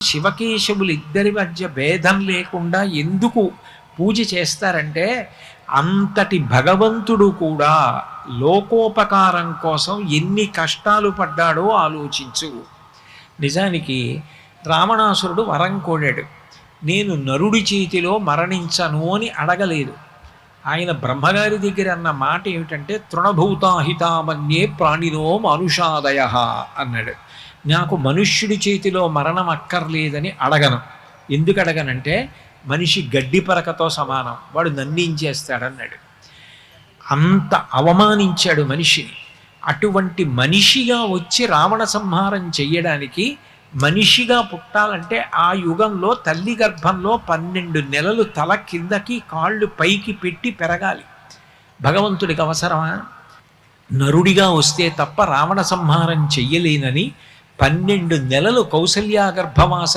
శివకేశవులు ఇద్దరి మధ్య భేదం లేకుండా ఎందుకు పూజ చేస్తారంటే, అంతటి భగవంతుడు కూడా లోకోపకారం కోసం ఎన్ని కష్టాలు పడ్డాడో ఆలోచించు. నిజానికి రావణాసురుడు వరం కోడాడు, నేను నరుడి చేతిలో మరణించను అని అడగలేదు. ఆయన బ్రహ్మగారి దగ్గర అన్న మాట ఏమిటంటే, తృణభూతాహితామన్యే ప్రాణినో మనుషాదయ అన్నాడు. నాకు మనుష్యుడి చేతిలో మరణం అక్కర్లేదని అడగను. ఎందుకు అడగనంటే, మనిషి గడ్డి పరకతో సమానం, వాడు నన్నించేస్తాడన్నాడు. అంత అవమానించాడు మనిషిని. అటువంటి మనిషిగా వచ్చి రావణ సంహారం చెయ్యడానికి, మనిషిగా పుట్టాలంటే ఆ యుగంలో తల్లి గర్భంలో 12 నెలలు తల కిందకి కాళ్ళు పైకి పెట్టి పెరగాలి. భగవంతుడికి అవసరమా? నరుడిగా వస్తే తప్ప రావణ సంహారం చెయ్యలేనని 12 నెలలు కౌసల్యా గర్భవాస